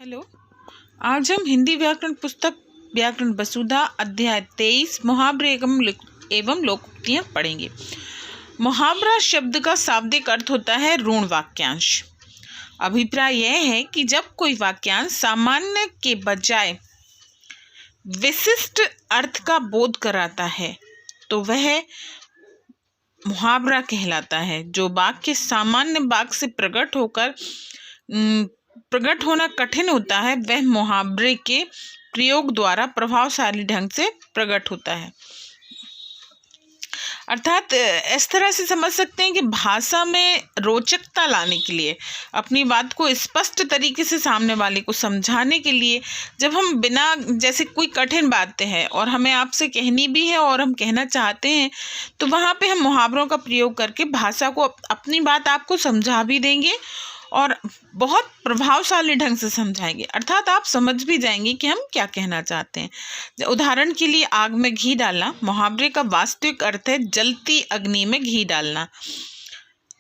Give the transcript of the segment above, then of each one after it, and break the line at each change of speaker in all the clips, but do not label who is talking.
Hello. आज हम हिंदी व्याकरण पुस्तक व्याकरण वसुधा अध्याय 23 मुहावरे एवं लोकोक्तियाँ पढ़ेंगे। मुहावरा शब्द का शाब्दिक अर्थ होता है ऋण वाक्यांश। अभिप्राय यह है कि जब कोई वाक्यांश सामान्य के बजाय विशिष्ट अर्थ का बोध कराता है तो वह मुहावरा कहलाता है। जो वाक्य सामान्य वाक्य से प्रकट होना कठिन होता है वह मुहावरे के प्रयोग द्वारा प्रभावशाली ढंग से प्रकट होता है। अर्थात इस तरह से समझ सकते हैं कि भाषा में रोचकता लाने के लिए, अपनी बात को स्पष्ट तरीके से सामने वाले को समझाने के लिए, जब हम बिना जैसे कोई कठिन बातें हैं और हमें आपसे कहनी भी है और हम कहना चाहते हैं तो वहाँ पे हम मुहावरों का प्रयोग करके भाषा को अपनी बात आपको समझा भी देंगे और बहुत प्रभावशाली ढंग से समझाएंगे। अर्थात आप समझ भी जाएंगे कि हम क्या कहना चाहते हैं। उदाहरण के लिए आग में घी डालना, मुहावरे का वास्तविक अर्थ है जलती अग्नि में घी डालना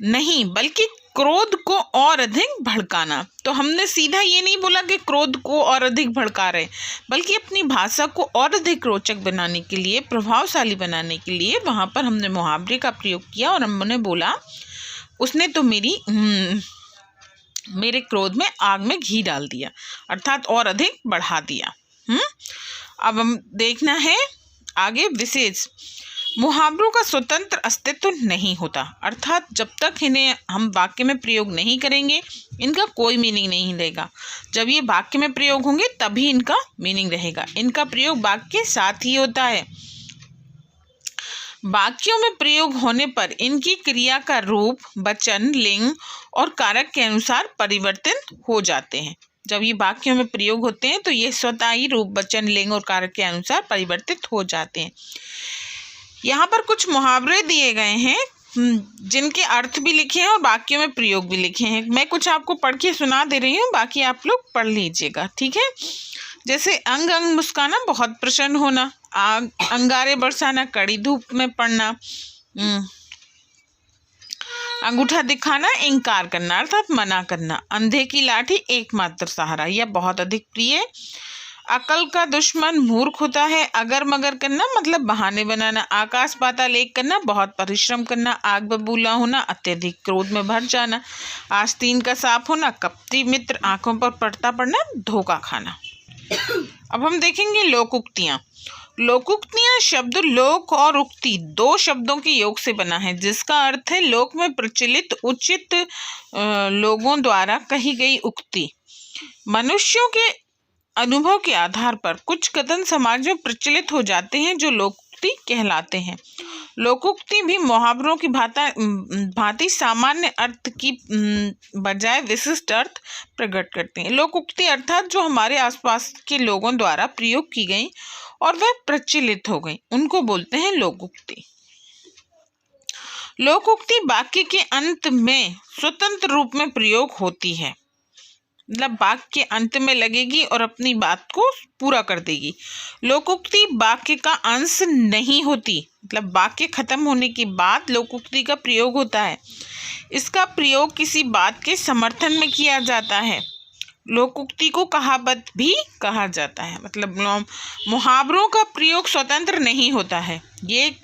नहीं, बल्कि क्रोध को और अधिक भड़काना। तो हमने सीधा ये नहीं बोला कि क्रोध को और अधिक भड़का रहे, बल्कि अपनी भाषा को और अधिक रोचक बनाने के लिए, प्रभावशाली बनाने के लिए वहाँ पर हमने मुहावरे का प्रयोग किया और हमने बोला उसने तो मेरे क्रोध में आग में घी डाल दिया, अर्थात और अधिक बढ़ा दिया। अब हम देखना है आगे विशेष। मुहावरों का स्वतंत्र अस्तित्व नहीं होता, अर्थात जब तक इन्हें हम वाक्य में प्रयोग नहीं करेंगे इनका कोई मीनिंग नहीं रहेगा। जब ये वाक्य में प्रयोग होंगे तभी इनका मीनिंग रहेगा। इनका प्रयोग वाक्य के साथ ही होता है। वाक्यों में प्रयोग होने पर इनकी क्रिया का रूप, वचन, लिंग और कारक के अनुसार परिवर्तित हो जाते हैं। जब ये वाक्यों में प्रयोग होते हैं तो ये स्वतः ही रूप, वचन, लिंग और कारक के अनुसार परिवर्तित हो जाते हैं। यहाँ पर कुछ मुहावरे दिए गए हैं जिनके अर्थ भी लिखे हैं और वाक्यों में प्रयोग भी लिखे हैं। मैं कुछ आपको पढ़ के सुना दे रही हूँ, बाकी आप लोग पढ़ लीजिएगा, ठीक है। जैसे अंग अंग मुस्काना, बहुत प्रसन्न होना। अंगारे बरसाना, कड़ी धूप में पड़ना। अंगूठा दिखाना, इंकार करना अर्थात मना करना। अंधे की लाठी एकमात्र सहारा, यह बहुत अधिक प्रिय। अकल का दुश्मन मूर्ख होता है। अगर मगर करना मतलब बहाने बनाना। आकाश पाताल एक करना, बहुत परिश्रम करना। आग बबूला होना, अत्यधिक क्रोध में भर जाना। आस्तीन का साफ होना, कपटी मित्र। आंखों पर पड़ता पड़ना, धोखा खाना। अब हम देखेंगे लोकोक्तियाँ। लोकोक्तियाँ शब्द लोक और उक्ति दो शब्दों के योग से बना है, जिसका अर्थ है लोक में प्रचलित उचित लोगों द्वारा कही गई उक्ति। मनुष्यों के अनुभव के आधार पर कुछ कथन समाज में प्रचलित हो जाते हैं जो लोकोक्ति कहलाते हैं। लोकोक्ति भी मुहावरों की भांति सामान्य अर्थ की बजाय विशिष्ट अर्थ प्रकट करते हैं। लोकोक्ति अर्थात जो हमारे आसपास के लोगों द्वारा प्रयोग की गई और वह प्रचलित हो गई, उनको बोलते हैं लोकोक्ति। लोकोक्ति वाक्य के अंत में स्वतंत्र रूप में प्रयोग होती है, मतलब वाक्य के अंत में लगेगी और अपनी बात को पूरा कर देगी। लोकोक्ति वाक्य का अंश नहीं होती, मतलब वाक्य खत्म होने के बाद लोकोक्ति का प्रयोग होता है। इसका प्रयोग किसी बात के समर्थन में किया जाता है। लोकोक्ति को कहावत भी कहा जाता है। मतलब मुहावरों का प्रयोग स्वतंत्र नहीं होता है। ये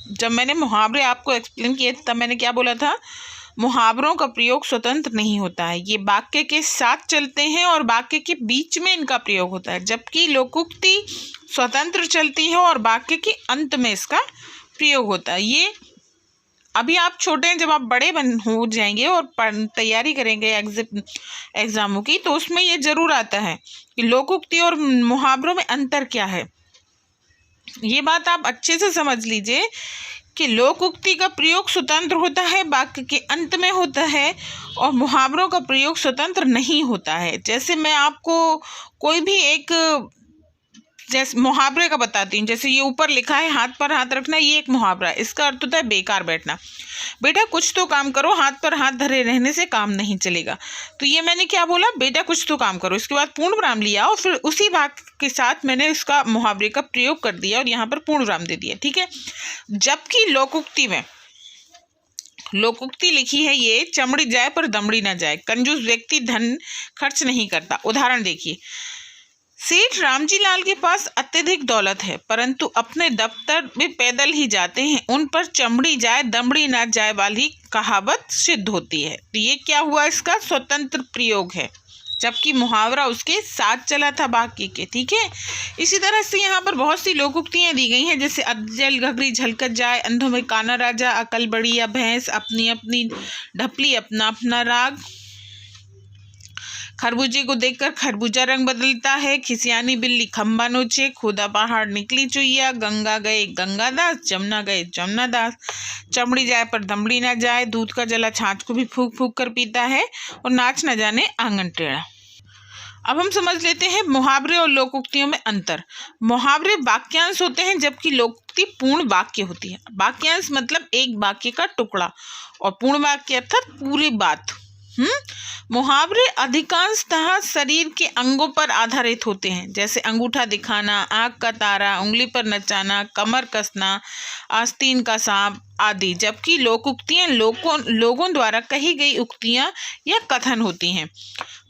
जब मैंने मुहावरे आपको एक्सप्लेन किए तब मैंने क्या बोला था, मुहावरों का प्रयोग स्वतंत्र नहीं होता है, ये वाक्य के साथ चलते हैं और वाक्य के बीच में इनका प्रयोग होता है। जबकि लोकोक्ति स्वतंत्र चलती है और वाक्य के अंत में इसका प्रयोग होता है। ये अभी आप छोटे हैं, जब आप बड़े हो जाएंगे और तैयारी करेंगे एग्जामों की तो उसमें ये जरूर आता है कि लोकोक्ति और मुहावरों में अंतर क्या है। ये बात आप अच्छे से समझ लीजिए कि लोकोक्ति का प्रयोग स्वतंत्र होता है, वाक्य के अंत में होता है, और मुहावरों का प्रयोग स्वतंत्र नहीं होता है। जैसे मैं आपको कोई भी एक जैसे मुहावरे का बताती हूँ। जैसे ये ऊपर लिखा है हाथ पर हाथ रखना, ये एक मुहावरा है। इसका अर्थ होता है बेकार बैठना। बेटा कुछ तो काम करो, हाथ पर हाथ धरे रहने से काम नहीं चलेगा। तो ये मैंने क्या बोला, बेटा कुछ तो काम करो, इसके बाद पूर्ण विराम लिया और फिर उसी वाक्य के साथ मैंने इसका मुहावरे का प्रयोग कर दिया और यहाँ पर पूर्ण विराम दे दिया, ठीक है। जबकि लोकोक्ति में लोकोक्ति लिखी है ये, चमड़ी जाए पर दमड़ी ना जाए। कंजूस व्यक्ति धन खर्च नहीं करता। उदाहरण देखिए, सेठ रामजी लाल के पास अत्यधिक दौलत है, परंतु अपने दफ्तर में पैदल ही जाते हैं। उन पर चमड़ी जाए दमड़ी ना जाए वाली कहावत सिद्ध होती है। तो ये क्या हुआ, इसका स्वतंत्र प्रयोग है, जबकि मुहावरा उसके साथ चला था बाकी के। ठीक है, इसी तरह से यहाँ पर बहुत सी लोकोक्तियाँ दी गई हैं, जैसे अज्जल घघरी झलकत जाए, अंधों में काना राजा, अकल बड़ी या भैंस, अपनी अपनी ढपली अपना अपना राग, खरबूजे को देखकर खरबूजा रंग बदलता है, खिसियानी बिल्ली खम्बा नोचे, खुदा पहाड़ निकली चुईया, गंगा गए गंगादास, जमुना गए जमुनादास, चमड़ी जाए पर दमड़ी ना जाए, दूध का जला छाछ को भी फूंक फूंक कर पीता है, और नाच न जाने आंगन टेढ़ा। अब हम समझ लेते हैं मुहावरे और लोकोक्तियों में अंतर। मुहावरे वाक्यांश होते हैं, जबकि लोकोक्ति पूर्ण वाक्य होती है। वाक्यांश मतलब एक वाक्य का टुकड़ा, और पूर्ण वाक्य अर्थात पूरी बात। मुहावरे अधिकांशतः शरीर के अंगों पर आधारित होते हैं, जैसे अंगूठा दिखाना, आँख का तारा, उंगली पर नचाना, कमर कसना, आस्तीन का सांप आदि। जबकि लोकोक्तियाँ लोगों द्वारा कही गई उक्तियाँ या कथन होती हैं।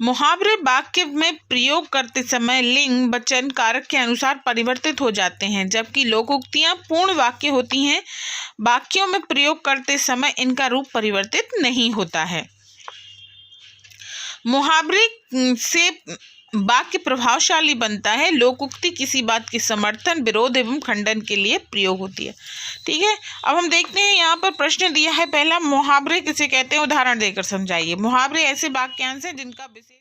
मुहावरे वाक्य में प्रयोग करते समय लिंग वचन कारक के अनुसार परिवर्तित हो जाते हैं, जबकि लोकोक्तियाँ पूर्ण वाक्य होती हैं। वाक्यों में प्रयोग करते समय इनका रूप परिवर्तित नहीं होता है। मुहावरे से वाक्य प्रभावशाली बनता है। लोकोक्ति किसी बात के समर्थन, विरोध एवं खंडन के लिए प्रयोग होती है। ठीक है, अब हम देखते हैं यहाँ पर प्रश्न दिया है पहला, मुहावरे किसे कहते हैं, उदाहरण देकर समझाइए। मुहावरे ऐसे वाक्यांश हैं जिनका विशेष